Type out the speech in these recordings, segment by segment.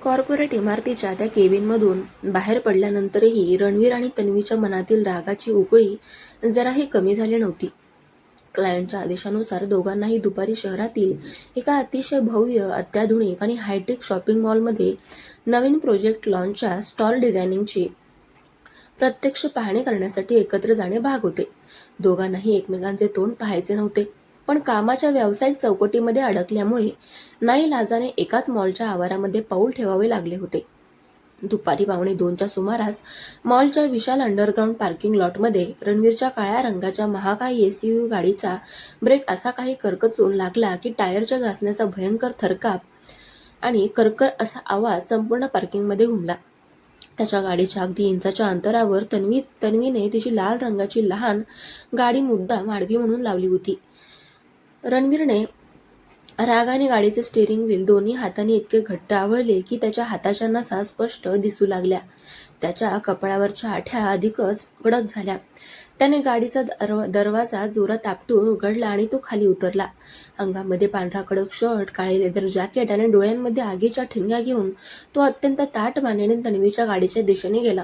Corporate इमारतीच्या त्या केबिनमधून बाहेर पडल्यानंतरही रणवीर आणि तन्वीच्या मनातील रागाची उकळी जराही कमी झाली नव्हती. क्लायंटच्या आदेशानुसार दोघांनाही दुपारी शहरातील एका अतिशय भव्य, अत्याधुनिक आणि हायटेक शॉपिंग मॉलमध्ये नवीन प्रोजेक्ट लॉन्चच्या स्टॉल डिझायनिंगची प्रत्यक्ष पाहणी करण्यासाठी एकत्र जाणे भाग होते. दोघांनाही एकमेकांचे तोंड पाहायचे नव्हते, पण कामाच्या व्यावसायिक चौकटीमध्ये अडकल्यामुळे नाईलाजाने एकाच मॉलच्या आवारामध्ये पाऊल ठेवावे लागले होते. दुपारी 1:15च्या सुमारास मॉलच्या विशाल अंडरग्राऊंड पार्किंग लॉटमध्ये रणवीरच्या काळ्या रंगाच्या महाकाय SUV गाडीचा ब्रेक असा काही करकचून लागला की टायरच्या घासण्याचा भयंकर थरकाप आणि करकर असा आवाज संपूर्ण पार्किंगमध्ये घुमला. त्याच्या गाडीच्या अगदी इंचाच्या अंतरावर तन्वीने तिची लाल रंगाची लहान गाडी मुद्दाम आडवी म्हणून लावली होती. रणवीरने रागाने गाडीचे स्टीअरिंग व्हील दोन्ही हातांनी इतके घट्ट आवळले की त्याच्या हाताच्या नसा स्पष्ट दिसू लागल्या. त्याच्या कपाळावरच्या आठ्या अधिकच कडक झाल्या. त्याने गाडीचा दरवाजा जोरात आपटून उघडला आणि तो खाली उतरला. अंगामध्ये पांढरा कडक शर्ट, काळे लेदर जॅकेट आणि डोळ्यांमध्ये आगीच्या ठिणग्या घेऊन तो अत्यंत ताठ मानेने तन्वीच्या गाडीच्या दिशेने गेला.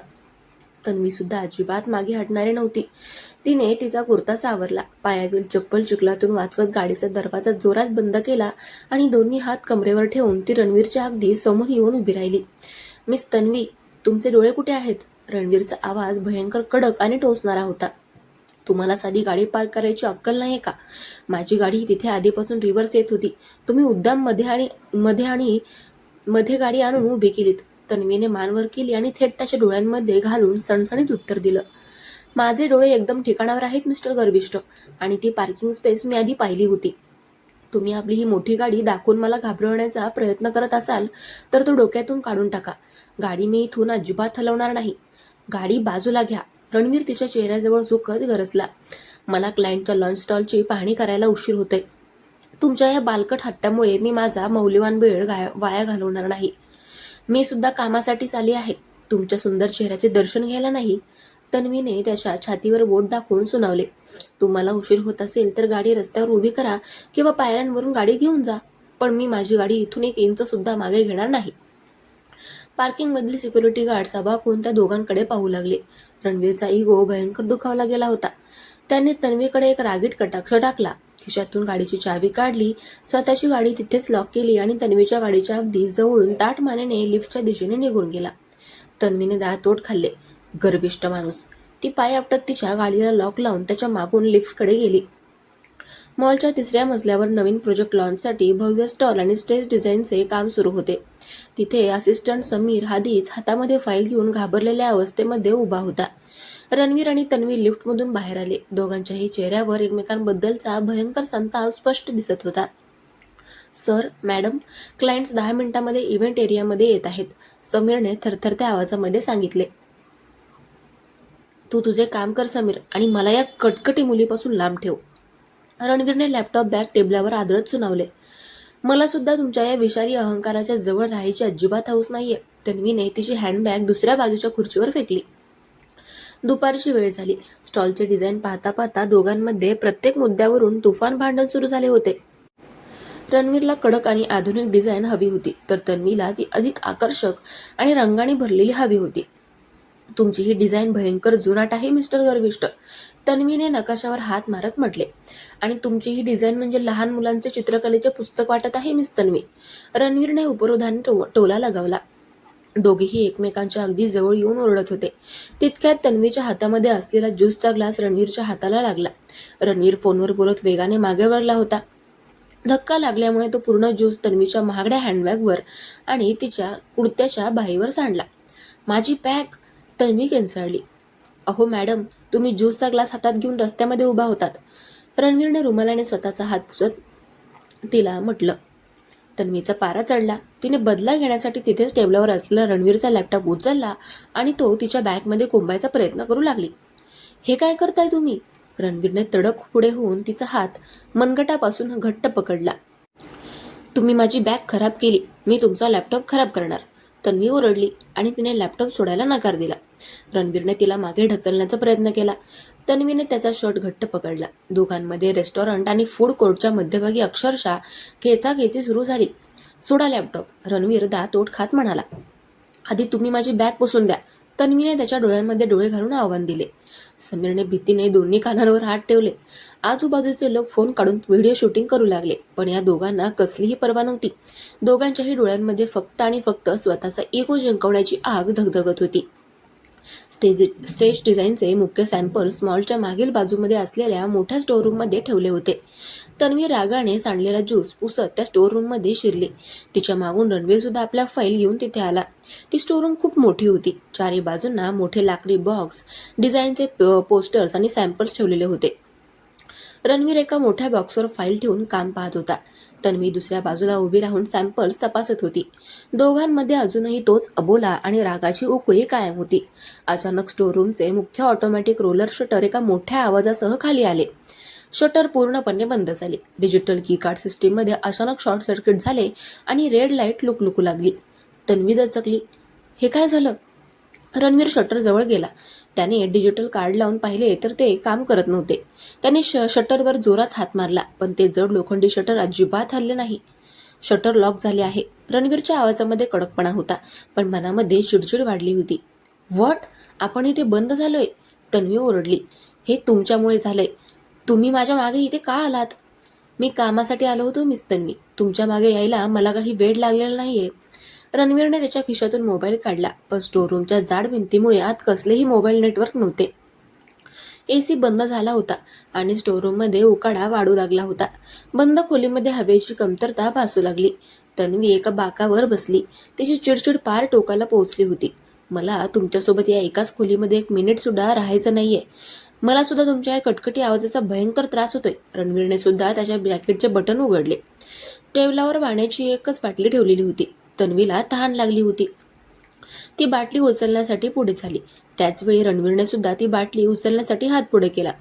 तन्वी सुद्धा अजिबात मागे हटणारी नव्हती. तिने तिचा कुर्ताच आवरला, पायातील चप्पल चिखलातून वाचवत गाडीचा दरवाजा जोरात बंद केला आणि दोन्ही हात कमरेवर ठेवून ती रणवीरच्या अगदी समोर येऊन उभी राहिली. मिस तन्वी, तुमचे डोळे कुठे आहेत? रणवीरचा आवाज भयंकर कडक आणि टोचणारा होता. तुम्हाला साधी गाडी पार्क करायची अक्कल नाहीये का? माझी गाडी तिथे आधीपासून रिव्हर्स येत होती. तुम्ही उद्दाम मध्ये गाडी आणून उभी केलीत. तन्वीने मान वर केली आणि थेट त्याच्या डोळ्यांमध्ये घालून सणसणीत उत्तर दिलं. माझे डोळे एकदम ठिकाणावर आहेत मिस्टर गर्विष्ठ, आणि ती पार्किंग स्पेस मी आधी पाहिली होती. तुम्ही आपली ही मोठी गाडी दाखवून मला घाबरवण्याचा प्रयत्न करत असाल तर तो डोक्यातून काढून टाका. गाडी मी इथून अजिबात हलवणार नाही. गाडी बाजूला घ्या. रणवीर तिच्या चेहऱ्याजवळ झुकत गरजला. मला क्लायंटच्या लॉन्च स्टॉलची पाहणी करायला उशीर होतोय. तुमच्या या बालकट हट्टामुळे मी माझा मौल्यवान वेळ वाया घालवणार नाही. मी सुद्धा कामासाठीच आली आहे, तुमच्या सुंदर चेहऱ्याचे दर्शन घ्यायला नाही. तन्वीने त्याच्या छातीवर बोट दाखवून सुनावले. तुम्हाला उशीर होत असेल तर गाडी रस्त्यावर उभी करा किंवा पायऱ्यांवरून गाडी घेऊन जा, पण मी माझी गाडी इथून 1 इंच सुद्धा मागे घेणार नाही. पार्किंगमधील सिक्युरिटी गार्ड्स अवाकून त्या दोघांकडे पाहू लागले. रणवीरचा इगो भयंकर दुखावला गेला होता. त्याने तन्वीकडे एक रागीट कटाक्ष टाकला. खिशातून गाडीची चावी काढली, स्वतःची गाडी तिथेच लॉक केली आणि तन्वीच्या गाडीच्या अगदी जवळून ताठ मानेने लिफ्टच्या दिशेने निघून गेला. तन्वीने दातोट खाल्ले. गर्विष्ठ माणूस. ती पाय आपटत तिच्या गाडीला लॉक लावून त्याच्या मागून लिफ्टकडे गेली. मॉलच्या 3ऱ्या मजल्यावर नवीन प्रोजेक्ट लॉन्चसाठी भव्य स्टॉल आणि स्टेज डिझाईनचे काम सुरू होते. तिथे असिस्टंट समीर आधीच हातामध्ये फाईल घेऊन घाबरलेल्या अवस्थेमध्ये उभा होता. रणवीर आणि तन्वी लिफ्टमधून बाहेर आले. दोघांच्याही चेहऱ्यावर एकमेकांबद्दलचा भयंकर संताप स्पष्ट दिसत होता. सर, मॅडम, क्लायंट्स 10 मिनिटांमध्ये इव्हेंट एरियामध्ये येत आहेत, समीरने थरथरत्या आवाजामध्ये सांगितले. तू तुझे काम कर समीर, आणि मला या कटकटी मुलीपासून लांब ठेव. रणवीरने लॅपटॉप बॅग टेबलावर आदळत सुनावले. मला सुद्धा तुमच्या या विषारी अहंकाराच्या जवळ राहायची अजिबात हौस नाहीये. तन्वीने तिची हँडबॅग दुसऱ्या बाजूच्या खुर्चीवर फेकली. दुपारची वेळ झाली. स्टॉलचे डिझाईन पाहता पाहता दोघांमध्ये प्रत्येक मुद्द्यावरून तुफान भांडण सुरू झाले होते. रणवीरला कडक आणि आधुनिक डिझाईन हवी होती, तर तन्वीला ती अधिक आकर्षक आणि रंगाने भरलेली हवी होती. तुमची ही डिझाईन भयंकर जुनाट आहे मिस्टर गर्विष्ठ, तन्वीने नकाशावर हात मारत म्हटले. आणि तुमची ही डिझाईन म्हणजे लहान मुलांचे चित्रकलेचे पुस्तक वाटत आहे मिस तन्वी, रणवीरने उपरोधाने टोला लगावला. दोघेही एकमेकांच्या अगदी जवळ येऊन ओरडत होते. तितक्यात तन्वीच्या हातामध्ये असलेला ज्यूसचा ग्लास रणवीरच्या हाताला लागला. रणवीर फोनवर बोलत वेगाने मागे वळला होता. धक्का लागल्यामुळे तो पूर्ण ज्यूस तन्वीच्या महागड्या हँडबॅगवर आणि तिच्या कुर्त्याच्या बाहीवर सांडला. माझी बॅग, तन्वी किंचाळली. अहो मॅडम, तुम्ही ज्यूसचा ग्लास हातात घेऊन रस्त्यामध्ये उभा होतात, रणवीरने रुमालाने स्वतःचा हात पुसत तिला म्हटलं. तन्वीचा पारा चढला. तिने बदला घेण्यासाठी तिथेच टेबलावर असलेला रणवीरचा लॅपटॉप उचलला आणि तो तिच्या बॅगमध्ये कोंबायचा प्रयत्न करू लागली. हे काय करताय तुम्ही? रणवीरने तडक पुढे होऊन तिचा हात मनगटापासून घट्ट पकडला. तुम्ही माझी बॅग खराब केली, मी तुमचा लॅपटॉप खराब करणार, तन्वी ओरडली आणि तिने लॅपटॉप सोडायला नकार दिला. रणवीरने तिला मागे ढकलण्याचा प्रयत्न केला. तन्वीने त्याचा शर्ट घट्ट पकडला. दोघांमध्ये रेस्टॉरंट आणि फूड कोर्टच्या मध्यभागी अक्षरशः खेचाखेची सुरू झाली. सोडा लॅपटॉप, रणवीर दात ओठ खात म्हणाला. आधी तुम्ही माझी बॅग पुसून द्या. तन्वीने त्याच्या डोळ्यांमध्ये डोळे घालून आव्हान दिले. समीरने भीतीने दोन्ही कानांवर हात ठेवले. आजूबाजूचे लोक फोन काढून व्हिडिओ शूटिंग करू लागले, पण या दोघांना कसलीही पर्वा नव्हती. दोघांच्याही डोळ्यांमध्ये फक्त आणि फक्त स्वतःचा इगो जिंकवण्याची आग धगधगत होती. स्टेज डिझाईनचे मुख्य सॅम्पल्स मॉलच्या मागील बाजूमध्ये असलेल्या मोठ्या स्टोअर रूममध्ये ठेवले होते. तन्वी रागाने सांडलेला ज्यूस पुसत त्या स्टोअर रूममध्ये शिरली. तिच्या मागून रणवीर सुद्धा आपल्या फाईल घेऊन तिथे आला. ती स्टोअर रूम खूप मोठी होती. चारी बाजूंना मोठे लाकडी बॉक्स, डिझाईनचे पोस्टर्स आणि सॅम्पल्स ठेवलेले होते. रणवीर एका मोठ्या बॉक्सवर फाईल ठेवून काम पाहत होता. तन्वी दुसऱ्या बाजूला उभी राहून सॅम्पल्स तपासत होती. दोघांमध्ये अजूनही तोच अबोला आणि रागाची उकळी कायम होती. अचानक स्टोअर रूमचे मुख्य ऑटोमॅटिक रोलर शटर एका मोठ्या आवाजासह खाली आले. शटर पूर्णपणे बंद झाले. डिजिटल की कार्ड सिस्टीममध्ये अचानक शॉर्ट सर्किट झाले आणि रेड लाईट लुकलुकू लागली. तन्वी दचकली. हे काय झालं? रणवीर शटर जवळ गेला. त्याने डिजिटल कार्ड लावून पाहिले तर ते काम करत नव्हते. त्याने शटरवर जोरात हात मारला, पण ते जड लोखंडी शटर अजिबात हलले नाही. शटर लॉक झाले आहे. रणवीरच्या आवाजामध्ये कडकपणा होता, पण मनामध्ये चिडचिड वाढली होती. व्हॉट? आपण इथे बंद झालोय? तन्वी ओरडली. हे तुमच्यामुळे झालंय. तुम्ही माझ्या मागे इथे का आलात? मी कामासाठी आलो होतो मिस तन्वी. तुमच्या मागे यायला मला काही वेळ लागलेला नाहीये. रणवीरने त्याच्या खिशातून मोबाईल काढला, पण स्टोअर जाड भिंतीमुळे आत कसलेही मोबाईल नेटवर्क नव्हते. एसी बंद झाला होता आणि स्टोअर रूममध्ये उकाडा वाढू लागला होता. बंद खोलीमध्ये हवेची कमतरता भासू लागली. तन्वी एका बाकावर बसली. तिची चिडचिड पार टोकाला पोहोचली होती. मला तुमच्यासोबत या एकाच खोलीमध्ये एक मिनिट सुद्धा राहायचं नाहीये. मला सुद्धा तुमच्या या कटकटी आवाजाचा भयंकर त्रास होतोय. रणवीरने सुद्धा त्याच्या जॅकेटचे बटन उघडले. टेबलावर पाण्याची एकच बाटली ठेवलेली होती. तन्वीला तहान लागली होती. ती बाटली उचलण्यासाठी पुढे झाली. त्याचवेळी रणवीरने सुद्धा ती बाटली उचलण्यासाठी हात पुढे केला.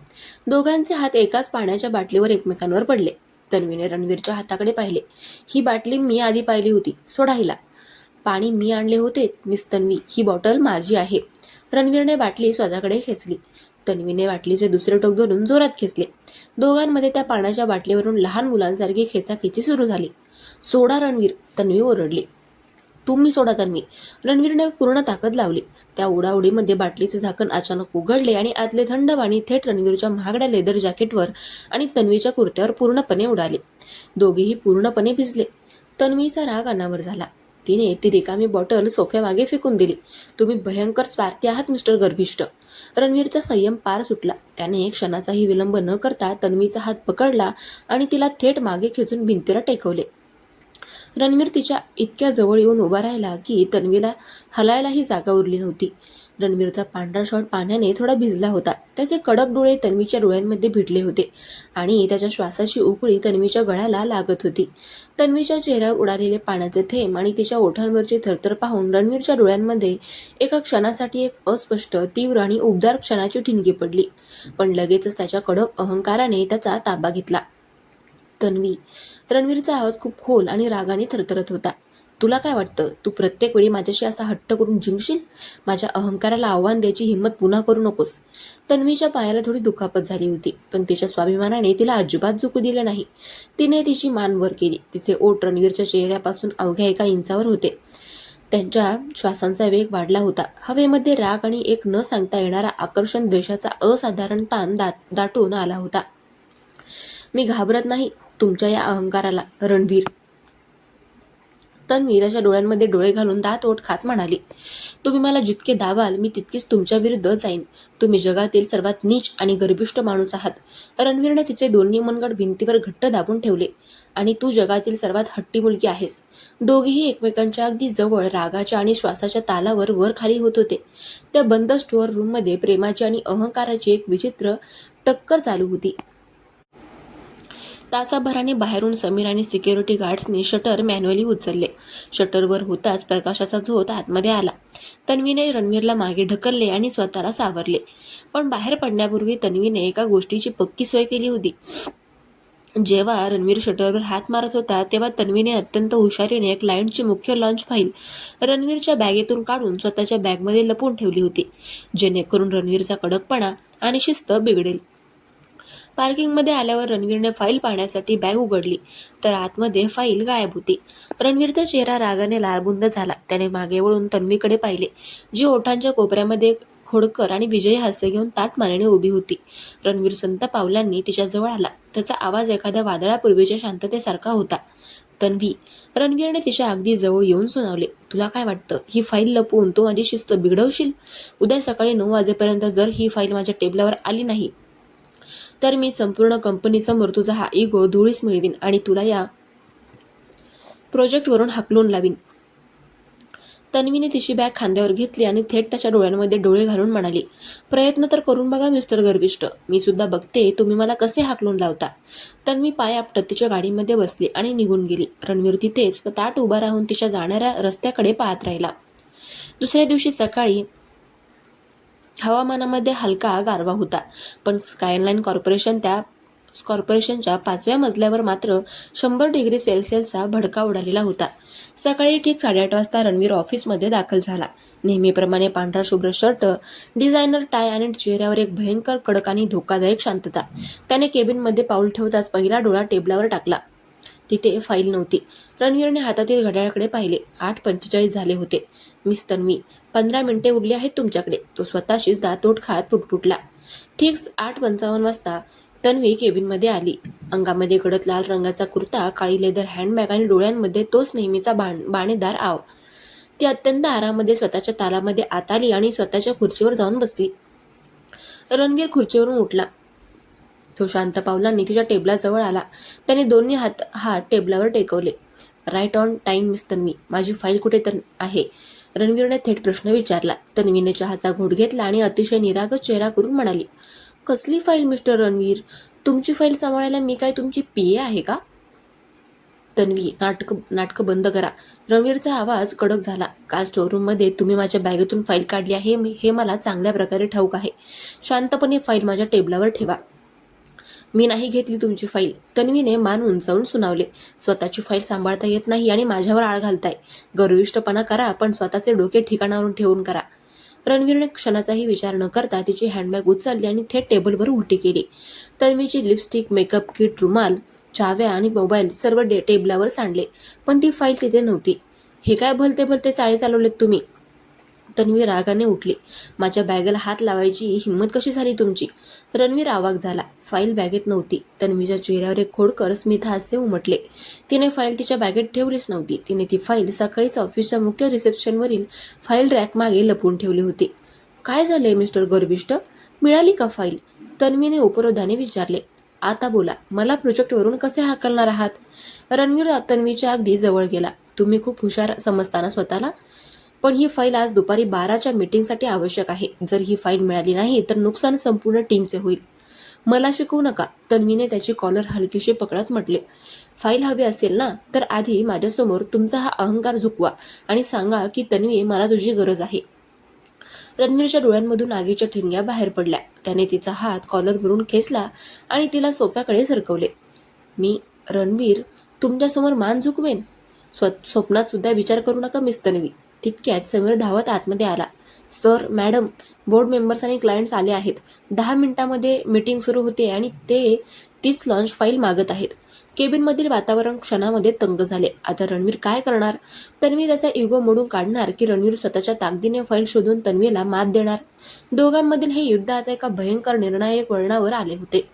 दोघांचे हात एकाच पाण्याच्या बाटलीवर एकमेकांवर पडले. तन्वीने रणवीरच्या हाताकडे पाहिले. ही बाटली मी आधी पाहिली होती. सोडा हिला. पाणी मी आणले होते मिस तन्वी. ही बॉटल माझी आहे. रणवीरने बाटली स्वतःकडे खेचली. तन्वीने बाटलीचे दुसरे टोक धरून जोरात खेचले. दोघांमध्ये त्या पाण्याच्या बाटलीवरून लहान मुलांसारखी खेचाखेची सुरू झाली. सोडा रणवीर, तन्वी ओरडली. तुम्ही सोडा तन्वी. रणवीरने पूर्ण ताकद लावली. त्या उडाउडीमध्ये बाटलीचे झाकण अचानक उघडले आणि आतले थंड पाणी थेट रणवीरच्या महागड्या लेदर जॅकेटवर आणि तन्वीच्या कुर्त्यावर पूर्णपणे उडाले. दोघेही पूर्णपणे भिजले. तन्वीचा राग अनावर झाला. तिने ती रिकामी बॉटल सोफ्यामागे फेकून दिली. तुम्ही भयंकर स्वार्थी आहात मिस्टर गर्विष्ठ. रणवीरचा संयम पार सुटला. त्याने एक क्षणाचाही विलंब न करता तन्वीचा हात पकडला आणि तिला थेट मागे खेचून भिंतीला टेकवले. रणवीर तिच्या इतक्या जवळ येऊन उभा राहिला की तन्वीला हलायलाही जागा उरली नव्हती. रणवीरचा पांढरा शॉर्ट पाण्याने थोडा भिजला होता. त्याचे कडक डोळे तन्वीच्या डोळ्यांमध्ये भिडले होते आणि त्याच्या श्वासाची उकळी तन्वीच्या गळ्याला लागत होती. तन्वीच्या चेहऱ्यावर उडालेले पाण्याचे थेंब आणि तिच्या ओठांवरची थरथर पाहून रणवीरच्या डोळ्यांमध्ये एका क्षणासाठी एक अस्पष्ट, तीव्र आणि उबदार क्षणाची ठिणगी पडली. पण लगेचच त्याच्या कडक अहंकाराने त्याचा ताबा घेतला. तन्वी. रणवीरचा आवाज खूप खोल आणि रागाने थरथरत होता. तुला काय वाटतं, तू प्रत्येक वेळी माझ्याशी असा हट्ट करून जिंकशील? माझ्या अहंकाराला आव्हान द्यायची हिंमत पुन्हा करू नकोस. तन्वीच्या पायाला थोडी दुखापत झाली होती, पण तिच्या स्वाभिमानाने तिला अजिबात झुकू दिले नाही. तिने तिची मान वर केली. तिचे ओठ रणवीरच्या चेहऱ्यापासून अवघ्या 1 इंचावर होते. त्यांच्या श्वासांचा वेग वाढला होता. हवेमध्ये राग आणि एक न सांगता येणारा आकर्षण, द्वेषाचा असाधारण ताण दाटून आला होता. मी घाबरत नाही तुमच्या या अहंकाराला, रणवीर. तन्वी त्याच्या डोळ्यांमध्ये डोळे घालून दात ओठ खात म्हणाली. तुम्ही मला जितके दाबाल मी तितकीच तुमच्या विरुद्ध जाईन. तुम्ही जगातील सर्वात नीच आणि गर्विष्ठ माणूस आहात. रणवीरने तिचे दोन्ही मनगट भिंतीवर घट्ट दाबून ठेवले. आणि तू जगातील सर्वात हट्टी मुलगी आहेस. दोघेही एकमेकांच्या अगदी जवळ रागाच्या आणि श्वासाच्या तालावर वर खाली होत होते. त्या बंद स्टोअर रूममध्ये प्रेमाची आणि अहंकाराची एक विचित्र टक्कर चालू होती. तासाभराने बाहेरून समीर आणि सिक्युरिटी गार्ड्सनी शटर मॅन्युअली उचलले. शटरवर होताच प्रकाशाचा झोत आतमध्ये आला. तन्वीने रणवीरला मागे ढकलले आणि स्वतःला सावरले. पण बाहेर पडण्यापूर्वी तन्वीने एका गोष्टीची पक्की सोय केली होती. जेव्हा रणवीर शटरवर हात मारत होता तेव्हा तन्वीने अत्यंत हुशारीने क्लायंटची मुख्य लॉन्च फाईल रणवीरच्या बॅगेतून काढून स्वतःच्या बॅगमध्ये लपवून ठेवली होती, जेणेकरून रणवीरचा कडकपणा आणि शिस्त बिघडेल. पार्किंगमध्ये आल्यावर रणवीरने फाईल पाहण्यासाठी बॅग उघडली तर आतमध्ये फाईल गायब होती. रणवीरचा चेहरा रागाने लालबुंद झाला. त्याने मागे वळून तन्वीकडे पाहिले, जी ओठांच्या कोपऱ्यामध्ये खोडकर आणि विजयी हास्य घेऊन ताठ मानेने उभी होती. रणवीर संत पावलांनी तिच्याजवळ आला. त्याचा आवाज एखाद्या वादळापूर्वीच्या शांततेसारखा होता. तन्वी, रणवीरने तिच्या अगदी जवळ येऊन सुनावले, तुला काय वाटतं, ही फाईल लपवून तू माझी शिस्त बिघडवशील? उद्या सकाळी 9 वाजेपर्यंत जर ही फाईल माझ्या टेबलावर आली नाही तर मी संपूर्ण कंपनीसमोर तुझा हा इगो धुळीस मिळवीन आणि तुला या प्रोजेक्टवरून हाकलून लावीन. तन्वीने तिची बॅग खांद्यावर घेतली आणि थेट त्याच्या डोळ्यांमध्ये डोळे घालून म्हणाली, प्रयत्न तर करून बघा मिस्टर गर्विष्ठ. मी सुद्धा बघते तुम्ही मला कसे हाकलून लावता. तन्वी पाय आपटत तिच्या गाडीमध्ये बसली आणि निघून गेली. रणवीर तिथेच ताठ उभा राहून तिच्या जाणाऱ्या रस्त्याकडे पाहत राहिला. दुसऱ्या दिवशी सकाळी हवामानामध्ये हलका गारवा होता, पण स्कायलाईन कॉर्पोरेशनच्या 5व्या मजल्यावर मात्र 100 डिग्री सेल्सिअसचा भडका उडालेला होता. सकाळी ठीक 8:30 वाजता रणवीर ऑफिसमध्ये दाखल झाला. नेहमीप्रमाणे पांढरा शुभ्र शर्ट, डिझायनर टाय आणि चेहऱ्यावर एक भयंकर कडक आणि धोकादायक शांतता. त्याने केबिनमध्ये पाऊल ठेवताच पहिला डोळा टेबलावर टाकला. तिथे फाईल नव्हती. रणवीरने हातातील घड्याळाकडे पाहिले. 8:45 झाले होते. मिस तन्वी, 15 मिनिटे उरली आहेत तुमच्याकडे. तो स्वतःशीच दातोट खात पुटपुटला. ठीक 8:55 वाजता तन्वी केबिनमध्ये आली. अंगामध्ये गडद लाल रंगाचा कुर्ता, काळी लेदर हँडबॅग आणि डोळ्यांमध्ये तोच नेहमीचा बाणेदार आव. ती अत्यंत आरामामध्ये स्वतःच्या तालामध्ये आत आली आणि स्वतःच्या खुर्चीवर जाऊन बसली. रणवीर खुर्चीवरून उठला. तो शांत पावलांनी तिच्या टेबलाजवळ आला. त्याने दोन्ही हात टेबलावर टेकवले. Right on time miss Tanvi, माझी फाईल कुठे तर आहे? रणवीरने थेट प्रश्न विचारला. तन्वीने चहाचा घोट घेतला आणि अतिशय निरागस चेहरा करून म्हणाली, कसली फाईल मिस्टर रणवीर? तुमची फाईल सांभाळायला मी काय तुमची पीए आहे का? तन्वी, नाटक बंद करा. रणवीरचा आवाज कडक झाला. काल स्टोअररूममध्ये तुम्ही माझ्या बॅगेतून फाईल काढली आहे हे मला चांगल्या प्रकारे ठाऊक आहे. शांतपणे फाईल माझ्या टेबलावर ठेवा. मी नाही घेतली तुमची फाईल. तन्वीने मान उंचावून सुनावले. स्वतःची फाईल सांभाळता येत नाही आणि माझ्यावर आळ घालताय. गर्विष्ठपणा करा, पण स्वतःचे डोके ठिकाणावरून ठेवून करा. रणवीरने क्षणाचाही विचार न करता तिची हँडबॅग उचलली आणि थेट टेबलवर उलटी केली. तन्वीची लिपस्टिक, मेकअप किट, रुमाल, चाव्या आणि मोबाईल सर्व टेबलावर सांडले, पण ती फाईल तिथे नव्हती. हे काय भलते भलते चाळे चालवलेत तुम्ही? तन्वी रागाने उठली. माझ्या बॅगेला हात लावायची हिंमत कशी झाली तुमची? रणवीर आवाक झाला. फाईल बॅगेत नव्हती. तन्वीच्या चेहऱ्यावर एक खोडकर स्मित हास्य उमटले. तिने फाईल तिच्या बॅगेत ठेवलीच नव्हती. तिने ती फाईल सकाळीच ऑफिसच्या मुख्य रिसेप्शनवरील फाईल रॅक मागे लपवून ठेवली होती. काय झालंय मिस्टर गर्विष्ठ? मिळाली का फाईल? तन्वीने उपरोधाने विचारले. आता बोला, मला प्रोजेक्टवरून कसे हाकलणार आहात? रणवीर तन्वीच्या अगदी जवळ गेला. तुम्ही खूप हुशार समजताना स्वतःला, पण ही फाईल आज दुपारी 12च्या मीटिंगसाठी आवश्यक आहे. जर ही फाईल मिळाली नाही तर नुकसान संपूर्ण टीमचे होईल. मला शिकवू नका. तन्वीने त्याची कॉलर हलकीशी पकडत म्हटले. फाईल हवी असेल ना, तर आधी माझ्यासमोर तुमचा हा अहंकार झुकवा आणि सांगा की तन्वी, मला तुझी गरज आहे. रणवीरच्या डोळ्यांमधून आगीच्या ठिणग्या बाहेर पडल्या. त्याने तिचा हात कॉलरवरून खेचला आणि तिला सोफ्याकडे सरकवले. मी, रणवीर, तुमच्यासमोर मान झुकवेन? स्वप्नात सुद्धा विचार करू नका मिस तन्वी. तितक्यात समीर धावत आतमध्ये आला. सर, मॅडम, बोर्ड मेंबर्स आणि क्लायंट्स आले आहेत. 10 मिनिटांमध्ये मीटिंग सुरू होते आणि ते 30 लॉन्च फाईल मागत आहेत. केबिनमधील वातावरण क्षणामध्ये तंग झाले. आता रणवीर काय करणार? तन्वी त्याचा इगो मोडून काढणार की रणवीर स्वतःच्या ताकदीने फाईल शोधून तन्वीला मात देणार? दोघांमधील हे युद्ध आता एका भयंकर निर्णायक वळणावर आले होते.